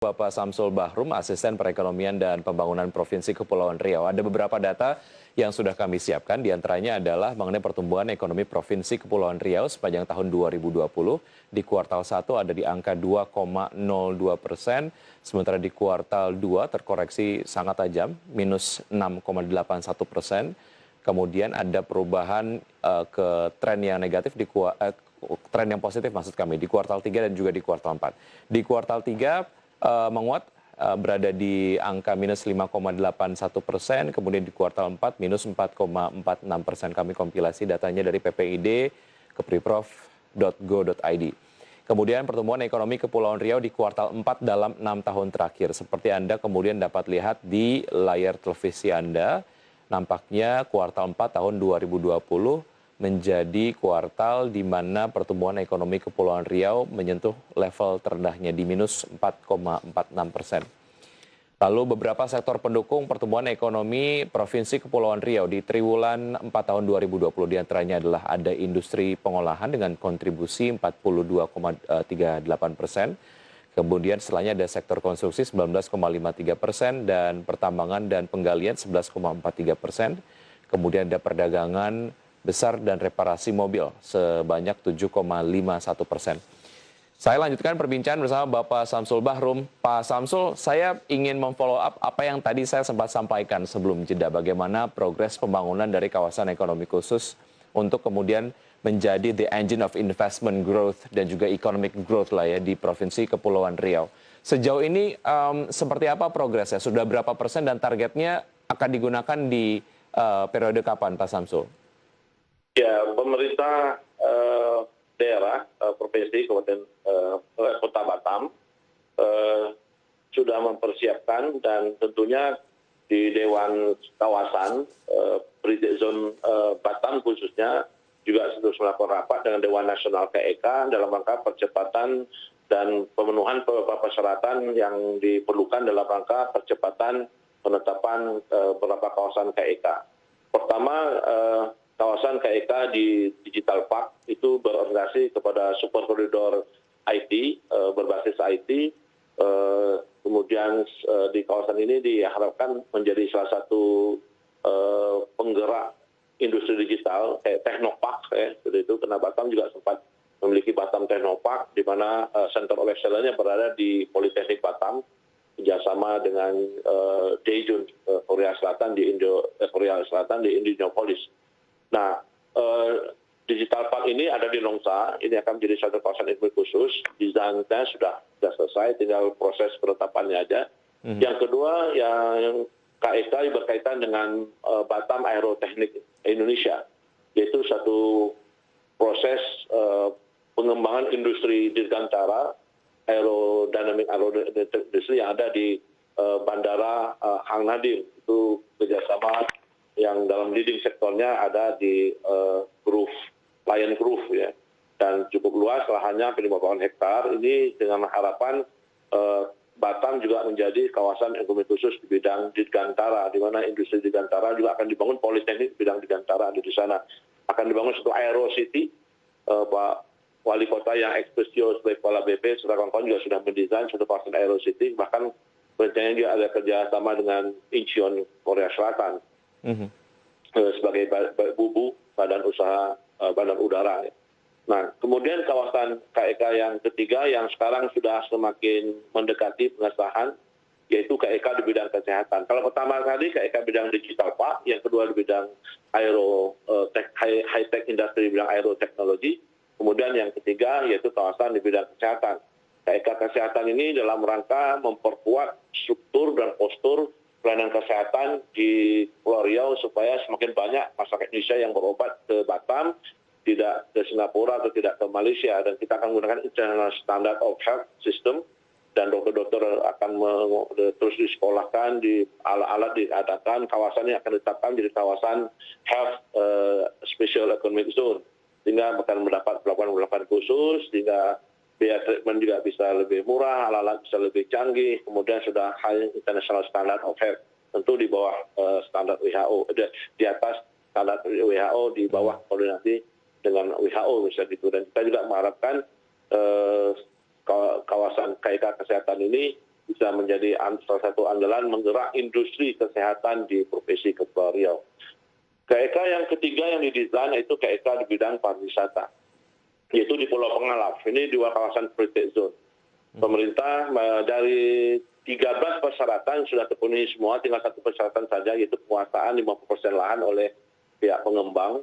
Bapak Samsul Bahrum, Asisten Perekonomian dan Pembangunan Provinsi Kepulauan Riau. Ada beberapa data yang sudah kami siapkan, diantaranya adalah mengenai pertumbuhan ekonomi Provinsi Kepulauan Riau sepanjang tahun 2020. Di kuartal 1 ada di angka 2,02%, sementara di kuartal 2 terkoreksi sangat tajam, minus 6,81%. Kemudian ada perubahan ke tren yang negatif, tren yang positif maksud kami, di kuartal 3 dan juga di kuartal 4. Di kuartal 3, menguat, berada di angka minus 5,81%, kemudian di kuartal 4 minus 4,46%. Kami kompilasi datanya dari PPID, kepriprof.go.id. Kemudian pertumbuhan ekonomi Kepulauan Riau di kuartal 4 dalam 6 tahun terakhir. Seperti Anda kemudian dapat lihat di layar televisi Anda, nampaknya kuartal 4 tahun 2020 menjadi kuartal di mana pertumbuhan ekonomi Kepulauan Riau menyentuh level terendahnya di minus 4,46%. Lalu beberapa sektor pendukung pertumbuhan ekonomi Provinsi Kepulauan Riau di triwulan 4 tahun 2020, diantaranya adalah ada industri pengolahan dengan kontribusi 42,38%. Kemudian setelahnya ada sektor konstruksi 19,53% dan pertambangan dan penggalian 11,43%. Kemudian ada perdagangan besar dan reparasi mobil sebanyak 7,51%. Saya lanjutkan perbincangan bersama Bapak Samsul Bahrum. Pak Samsul, saya ingin memfollow up apa yang tadi saya sempat sampaikan sebelum jeda. Bagaimana progres pembangunan dari kawasan ekonomi khusus untuk kemudian menjadi the engine of investment growth dan juga economic growth lah ya di Provinsi Kepulauan Riau. Sejauh ini seperti apa progresnya? Sudah berapa persen dan targetnya akan digunakan di periode kapan, Pak Samsul? Ya, pemerintah daerah, provinsi, kabupaten kota Batam sudah mempersiapkan dan tentunya di Dewan Kawasan Prioritas Zone Batam khususnya juga terus melakukan rapat dengan Dewan Nasional KEK dalam rangka percepatan dan pemenuhan beberapa persyaratan yang diperlukan dalam rangka percepatan penetapan beberapa kawasan KEK. Pertama, kawasan KEK di Digital Park itu berorientasi kepada super koridor IT, berbasis IT. Kemudian di kawasan ini diharapkan menjadi salah satu penggerak industri digital, kayak Teknopark, seperti itu. Karena Batam juga sempat memiliki Batam Teknopark, di mana Center of Excellence-nya berada di Politeknik Batam, kerjasama dengan Daejeon, Korea Selatan di Indianapolis. Nah, Digital Park ini ada di Nongsa, ini akan menjadi satu kawasan ekonomi khusus, desainnya sudah selesai, tinggal proses penetapannya aja. Yang kedua, yang KEK berkaitan dengan Batam Aerotechnic Indonesia, yaitu satu proses pengembangan industri dirgantara, aerodynamic industri yang ada di Bandara Hang Nadim, itu kerjasama yang dalam leading sektornya ada di Lion Grove ya, dan cukup luas lahannya 50 hektar. Ini dengan harapan Batam juga menjadi kawasan ekonomi khusus di bidang dirgantara, di mana industri dirgantara juga akan dibangun, politeknik bidang dirgantara ada di sana. Akan dibangun satu Aero City, Pak Wali Kota yang ekspresio sebagai kepala BP serta kawan-kawan juga sudah mendesain satu kawasan Aero City, bahkan rencananya juga ada kerjasama dengan Incheon Korea Selatan sebagai bubu badan usaha badan udara. Nah, kemudian kawasan KEK yang ketiga yang sekarang sudah semakin mendekati pengesahan, yaitu KEK di bidang kesehatan. Kalau pertama kali KEK bidang digital Pak, yang kedua di bidang high tech industry di bidang aeroteknologi, kemudian yang ketiga yaitu kawasan di bidang kesehatan. KEK kesehatan ini dalam rangka memperkuat struktur dan postur pelayanan kesehatan di Pulau Riau supaya semakin banyak masyarakat Indonesia yang berobat ke Batam, tidak ke Singapura atau tidak ke Malaysia, dan kita akan menggunakan International Standard of Health System, dan dokter-dokter akan terus disekolahkan, di alat-alat diadakan, kawasan ini akan ditetapkan menjadi kawasan Health Special Economic Zone, sehingga akan melakukan penerapan khusus, sehingga biaya treatment juga bisa lebih murah, alat-alat bisa lebih canggih, kemudian sudah high international standard of health, tentu di bawah standar WHO, di atas standar WHO, di bawah koordinasi dengan WHO misalnya gitu. Dan kita juga mengharapkan kawasan KEK kesehatan ini bisa menjadi salah satu andalan menggerak industri kesehatan di Provinsi Kepulauan Riau. KEK yang ketiga yang didesain itu KEK di bidang pariwisata, yaitu di Pulau Pengalaf. Ini di kawasan Free Zone. Pemerintah dari 13 persyaratan sudah terpenuhi semua, tinggal satu persyaratan saja, yaitu penguasaan 50% lahan oleh pihak pengembang.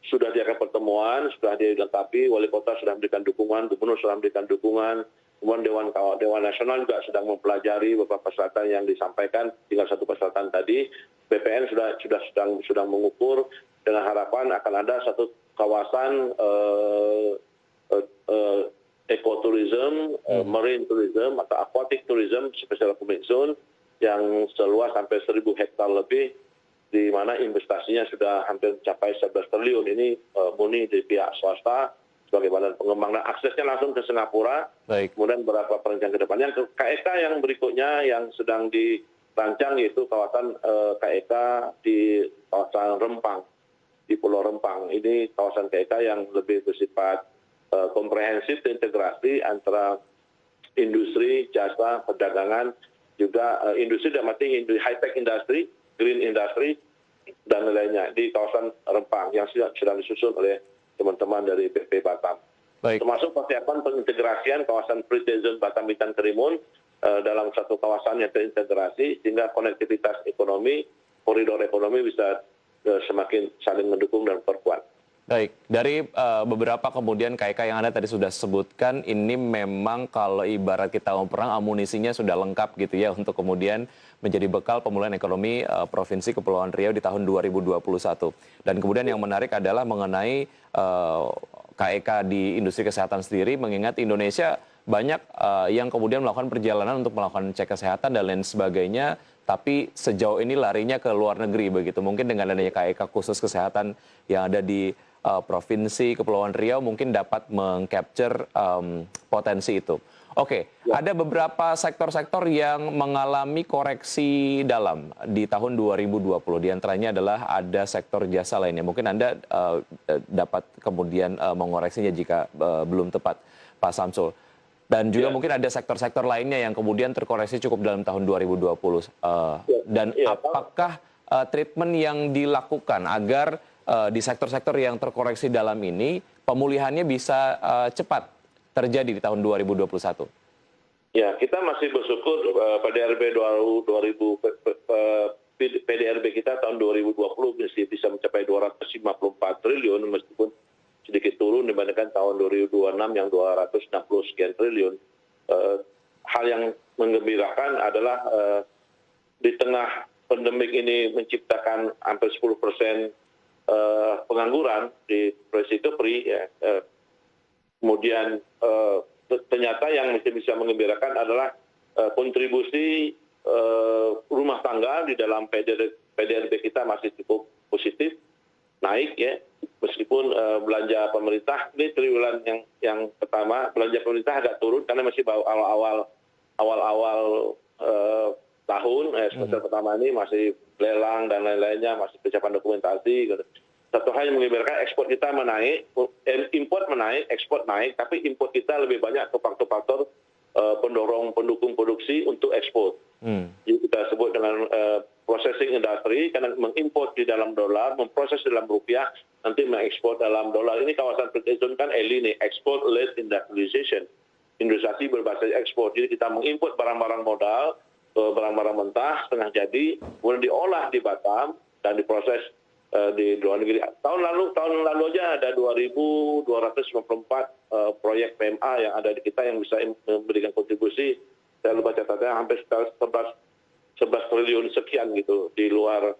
Sudah diadakan pertemuan, sudah dilengkapi, wali kota sudah memberikan dukungan, gubernur sudah memberikan dukungan, kemudian Dewan Nasional juga sedang mempelajari beberapa persyaratan yang disampaikan, tinggal satu persyaratan tadi. BPN sudah mengukur dengan harapan akan ada satu kawasan ekoturism, marine tourism atau aquatic tourism, special economic zone yang seluas sampai 1.000 hektar lebih, di mana investasinya sudah hampir mencapai 11 triliun. Ini murni dari pihak swasta sebagai badan pengembang, dan aksesnya langsung ke Singapura. Baik. Kemudian beberapa perencanaan ke depannya. KEK yang berikutnya yang sedang dirancang yaitu kawasan KEK di kawasan Rempang, di Pulau Rempang. Ini kawasan KEK yang lebih bersifat komprehensif, integrasi antara industri, jasa, perdagangan, juga industri dalam arti high-tech industry, green industry, dan lainnya di kawasan Rempang yang sedang disusun oleh teman-teman dari BP Batam. Baik. Termasuk persiapan pengintegrasian kawasan Free Zone Batam Bintan Karimun dalam satu kawasan yang terintegrasi, sehingga konektivitas ekonomi, koridor ekonomi bisa semakin saling mendukung dan perkuat. Baik, dari beberapa kemudian KEK yang Anda tadi sudah sebutkan, ini memang kalau ibarat kita mau perang, amunisinya sudah lengkap gitu ya untuk kemudian menjadi bekal pemulihan ekonomi Provinsi Kepulauan Riau di tahun 2021. Dan kemudian yang menarik adalah mengenai KEK di industri kesehatan sendiri, mengingat Indonesia banyak yang kemudian melakukan perjalanan untuk melakukan cek kesehatan dan lain sebagainya, tapi sejauh ini larinya ke luar negeri begitu. Mungkin dengan adanya KEK khusus kesehatan yang ada di Provinsi Kepulauan Riau mungkin dapat mengcapture potensi itu. Oke, ada beberapa sektor-sektor yang mengalami koreksi dalam di tahun 2020. Di antaranya adalah ada sektor jasa lainnya. Mungkin Anda dapat kemudian mengoreksinya jika belum tepat, Pak Samsul. Dan juga mungkin ada sektor-sektor lainnya yang kemudian terkoreksi cukup dalam tahun 2020. Dan apakah treatment yang dilakukan agar di sektor-sektor yang terkoreksi dalam ini pemulihannya bisa cepat terjadi di tahun 2021? Ya, kita masih bersyukur PDRB PDRB kita tahun 2020 masih bisa mencapai 254 triliun meskipun sedikit turun dibandingkan tahun 2026 yang 260 sekian triliun. Hal yang menggembirakan adalah di tengah pandemik ini menciptakan hampir 10% pengangguran di Provinsi Kepri, ya. Kemudian ternyata yang bisa mengembirakan adalah kontribusi rumah tangga di dalam PDRB kita masih cukup positif, naik ya, meskipun belanja pemerintah ini triwulan yang pertama belanja pemerintah agak turun karena masih awal-awal tahun, semester pertama ini masih lelang dan lain-lainnya, masih persiapan dokumentasi. Satu hal yang mengembirakan, ekspor kita menaik, import menaik, ekspor naik, tapi import kita lebih banyak ke faktor-faktor pendukung produksi untuk ekspor. Jadi kita sebut dengan processing industry, karena mengimport di dalam dolar, memproses dalam rupiah, nanti mengekspor dalam dolar. Ini kawasan Free Zone kan ELI nih, Export Led Industrialization, industrialisasi berbasis ekspor. Jadi kita mengimport barang-barang modal, barang-barang mentah, setengah jadi, kemudian diolah di Batam dan diproses di luar negeri. Tahun lalu aja ada 2.254 proyek PMA yang ada di kita yang bisa memberikan kontribusi. Saya lupa catatnya hampir 11 triliun sekian gitu di luar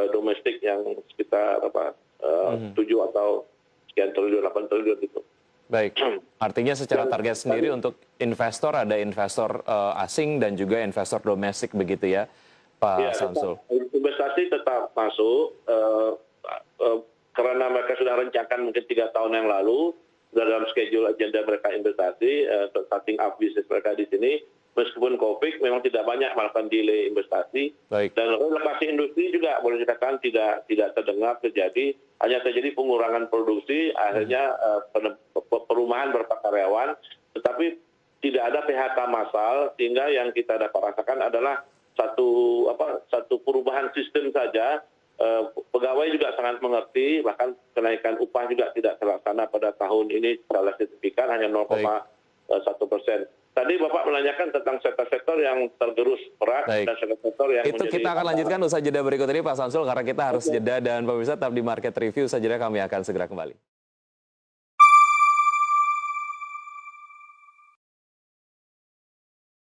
domestik yang sekitar 7 atau sekian triliun, 8 triliun gitu. Baik, artinya secara target sendiri untuk investor ada investor asing dan juga investor domestik begitu ya, Pak Samsul? Investasi tetap masuk karena mereka sudah rencanakan mungkin 3 tahun yang lalu dalam schedule agenda mereka investasi, starting up bisnis mereka di sini. Meskipun COVID memang tidak banyak melakukan delay investasi. Baik. Dan relokasi industri juga boleh dikatakan tidak terdengar terjadi, hanya terjadi pengurangan produksi, akhirnya perumahan beberapa karyawan, tetapi tidak ada PHK massal, sehingga yang kita dapat rasakan adalah satu perubahan sistem saja. Pegawai juga sangat mengerti, bahkan kenaikan upah juga tidak terlaksana pada tahun ini secara signifikan, hanya 0,1%. Tadi Bapak menanyakan tentang sektor-sektor yang tergerus berat dan sektor-sektor yang itu kita akan lanjutkan usaha jeda berikut ini Pak Samsul, karena kita harus jeda, dan pemirsa tetap di Market Review. Usaha jeda kami akan segera kembali.